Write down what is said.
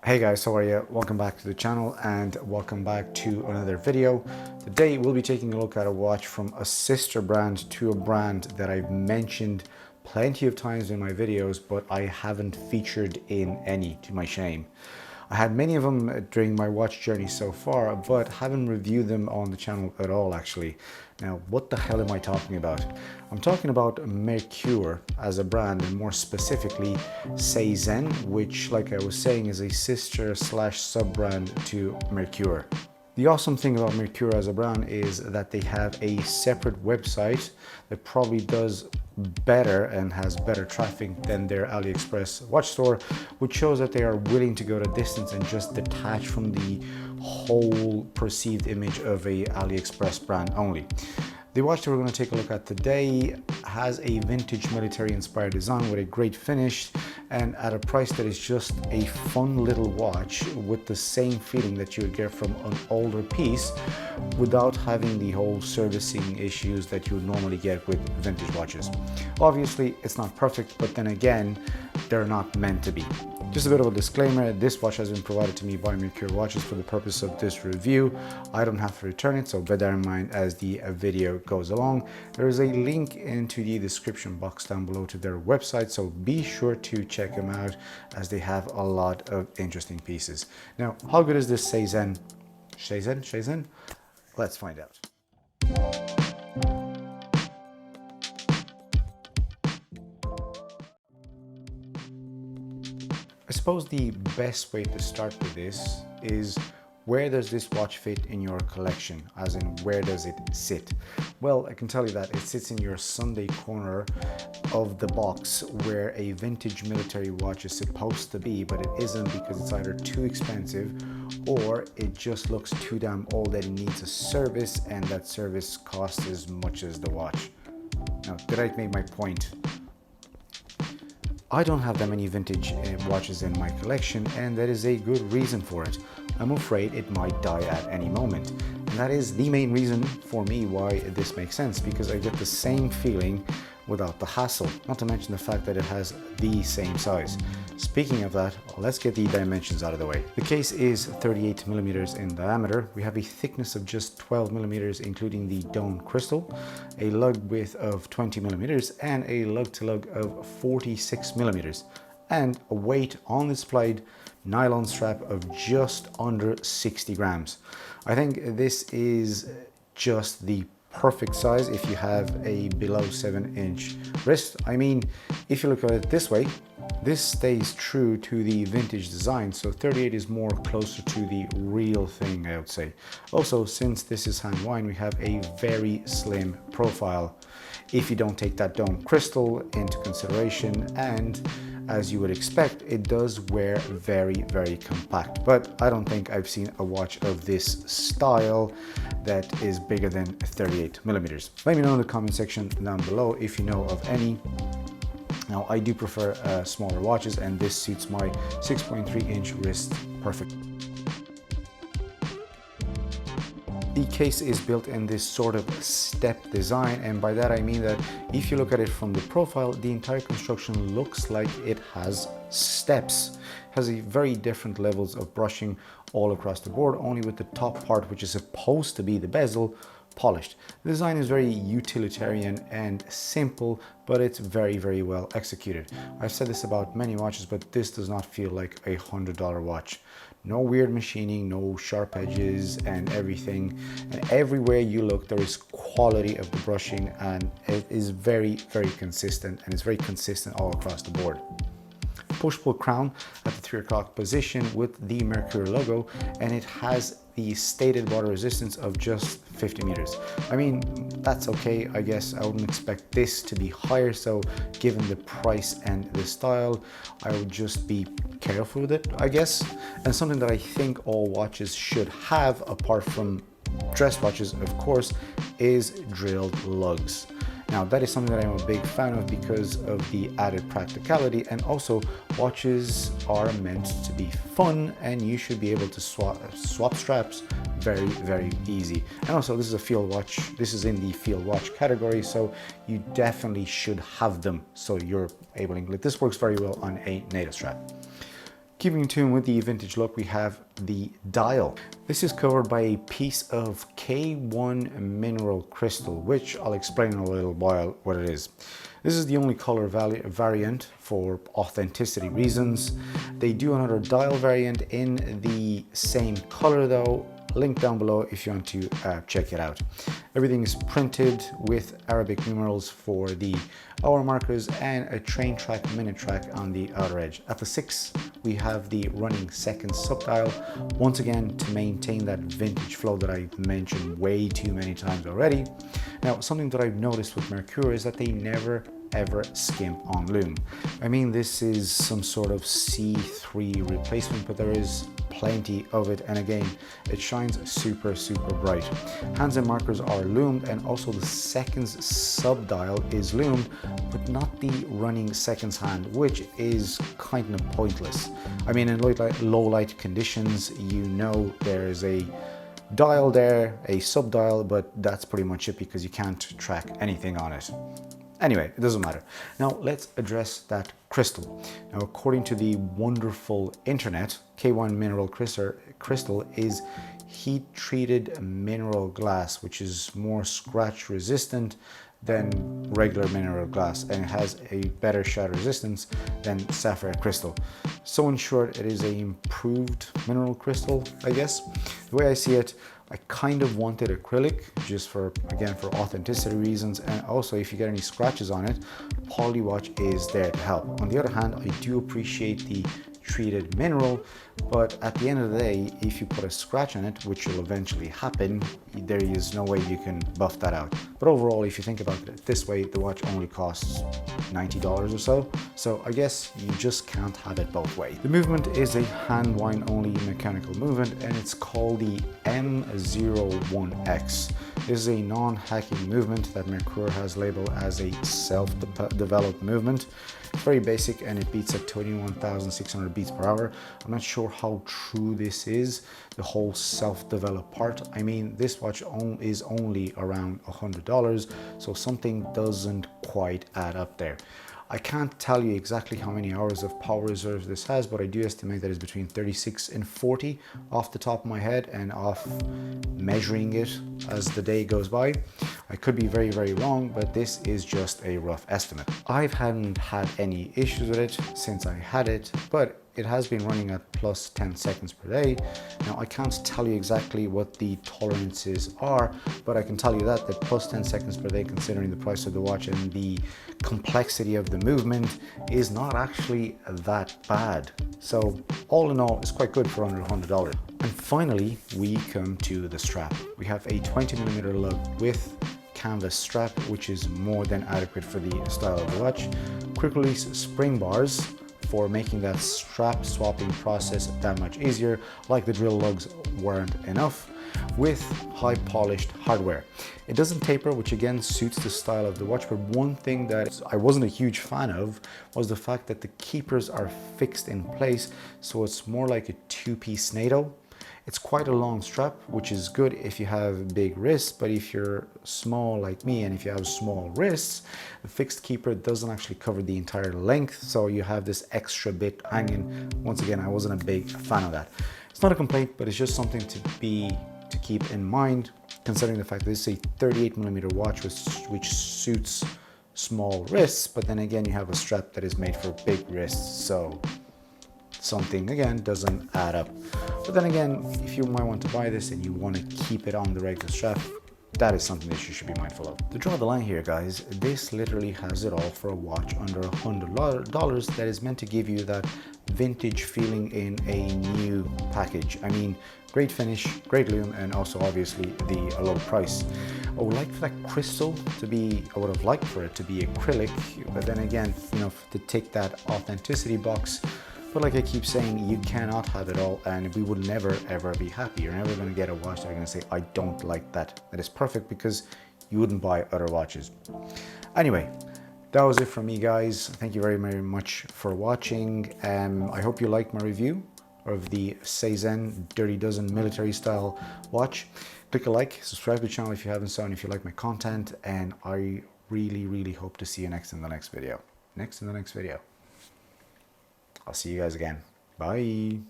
Hey guys, how are you? Welcome back to the channel and welcome back to another video. Today we'll be taking a look at a watch from a sister brand to a brand that I've mentioned plenty of times in my videos, but I haven't featured in any, to my shame. I had many of them during my watch journey so far, but haven't reviewed them on the channel at all actually. Now, what the hell am I talking about? I'm talking about Merkur as a brand, and more specifically Seizenn, which, like I was saying, is a sister slash sub brand to Merkur. The awesome thing about Merkur as a brand is that they have a separate website that probably does better and has better traffic than their AliExpress watch store, which shows that they are willing to go the distance and just detach from the whole perceived image of a AliExpress brand only. The watch that we're going to take a look at today has a vintage military inspired design with a great finish and at a price that is just a fun little watch with the same feeling that you would get from an older piece without having the whole servicing issues that you would normally get with vintage watches. Obviously, it's not perfect, but then again, they're not meant to be. Just a bit of a disclaimer, this watch has been provided to me by Merkur Watches for the purpose of this review. I don't have to return it, so bear that in mind as the video goes along. There is a link into the description box down below to their website, so be sure to check them out as they have a lot of interesting pieces. Now, how good is this Seizenn? Seizenn? Let's find out. I suppose the best way to start with this is, where does this watch fit in your collection? As in, where does it sit? Well, I can tell you that it sits in your Sunday corner of the box where a vintage military watch is supposed to be, but it isn't because it's either too expensive or it just looks too damn old that it needs a service, and that service costs as much as the watch. Now, did I make my point? I don't have that many vintage watches in my collection, and that is a good reason for it. I'm afraid it might die at any moment. And that is the main reason for me why this makes sense, because I get the same feeling without the hassle, not to mention the fact that it has the same size. Speaking of that, let's get the dimensions out of the way. The case is 38 millimeters in diameter. We have a thickness of just 12 millimeters, including the dome crystal, a lug width of 20 millimeters, and a lug to lug of 46 millimeters, and a weight on this supplied nylon strap of just under 60 grams. I think this is just the perfect size if you have a below 7-inch wrist. I mean, if you look at it this way, this stays true to the vintage design, so 38 is more closer to the real thing, I would say. Also, since this is hand wound, we have a very slim profile if you don't take that dome crystal into consideration, and as you would expect, it does wear very, very compact. But I don't think I've seen a watch of this style that is bigger than 38 millimeters. Let me know in the comment section down below if you know of any. Now, I do prefer smaller watches, and this suits my 6.3-inch wrist perfect. The case is built in this sort of step design, and by that I mean that if you look at it from the profile, the entire construction looks like it has steps. It has a very different levels of brushing all across the board, only with the top part, which is supposed to be the bezel, polished. The design is very utilitarian and simple, but it's very, very well executed. I've said this about many watches, but this does not feel like a $100 watch. No weird machining, no sharp edges and everything. And everywhere you look, there is quality of the brushing, and it is very, very consistent, and it's very consistent all across the board. Push-pull crown at the 3 o'clock position with the Merkur logo, and it has the stated water resistance of just 50 meters. I mean, that's okay, I guess. I wouldn't expect this to be higher, so given the price and the style, I would just be careful with it, I guess. And something that I think all watches should have, apart from dress watches of course, is drilled lugs. Now, that is something that I'm a big fan of because of the added practicality, and also watches are meant to be fun, and you should be able to swap straps very, very easy. And also, this is a field watch. This is in the field watch category, so you definitely should have them so you're able to. This works very well on a native strap. Keeping in tune with the vintage look, we have the dial. This is covered by a piece of K1 mineral crystal, which I'll explain in a little while what it is. This is the only color variant for authenticity reasons. They do another dial variant in the same color though. Link down below if you want to check it out. Everything is printed with Arabic numerals for the hour markers and a train track, minute track on the outer edge. At the 6, we have the running seconds subdial, once again to maintain that vintage flow that I've mentioned way too many times already. Now, something that I've noticed with Merkur is that they never ever skimp on lume. I mean, this is some sort of C3 replacement, but there is plenty of it, and again, it shines super bright. Hands and markers are lumed, and also the seconds subdial is lumed, but not the running seconds hand, which is kind of pointless. I mean, in low light conditions, you know there's a dial there, a subdial, but that's pretty much it because you can't track anything on it. Anyway, it doesn't matter. Now let's address that crystal. Now, according to the wonderful internet, K1 mineral crystal is heat treated mineral glass, which is more scratch resistant than regular mineral glass, and it has a better shatter resistance than sapphire crystal. So in short, it is an improved mineral crystal, I guess. The way I see it, I kind of wanted acrylic just for, again, for authenticity reasons, and also if you get any scratches on it, Polywatch is there to help. On the other hand, I do appreciate the treated mineral, but at the end of the day, if you put a scratch on it, which will eventually happen, there is no way you can buff that out. But overall, if you think about it this way, the watch only costs $90 or so. So I guess you just can't have it both ways. The movement is a hand wind only mechanical movement, and it's called the M01X. This is a non-hacking movement that Merkur has labeled as a self-developed movement. It's very basic and it beats at 21,600 beats per hour. I'm not sure how true this is, the whole self-developed part. I mean, this watch is only around $100, so something doesn't quite add up there. I can't tell you exactly how many hours of power reserve this has, but I do estimate that it's between 36 and 40 off the top of my head and off measuring it as the day goes by. I could be very wrong, but this is just a rough estimate. I haven't had any issues with it since I had it, but it has been running at plus 10 seconds per day. Now, I can't tell you exactly what the tolerances are, but I can tell you that plus 10 seconds per day, considering the price of the watch and the complexity of the movement, is not actually that bad. So all in all, it's quite good for under $100. And finally, we come to the strap. We have a 20mm lug with canvas strap, which is more than adequate for the style of the watch. Quick release spring bars for making that strap swapping process that much easier, like the drill lugs weren't enough, with high polished hardware. It doesn't taper, which again suits the style of the watch, but one thing that I wasn't a huge fan of was the fact that the keepers are fixed in place, so it's more like a two-piece NATO. It's quite a long strap, which is good if you have big wrists, but if you're small like me and if you have small wrists, the fixed keeper doesn't actually cover the entire length, so you have this extra bit hanging. Once again, I wasn't a big fan of that. It's not a complaint, but it's just something to keep in mind, considering the fact that this is a 38mm watch which suits small wrists, but then again, you have a strap that is made for big wrists, so something again doesn't add up. But then again, if you might want to buy this and you want to keep it on the regular strap, that is something that you should be mindful of. To draw the line here, guys, this literally has it all for a watch under $100 that is meant to give you that vintage feeling in a new package. I mean, great finish, great lume, and also obviously the low price. I would like for that crystal to be, I would have liked for it to be acrylic, but then again, you know, to take that authenticity box. But like I keep saying, you cannot have it all, and we will never ever be happy. You're never going to get a watch that are going to say, I don't like that. That is perfect, because you wouldn't buy other watches. Anyway, that was it from me, guys. Thank you very much for watching. I hope you liked my review of the Seizenn Dirty Dozen military style watch. Click a like, subscribe to the channel if you haven't so, and if you like my content, and I really hope to see you in the next video. I'll see you guys again. Bye.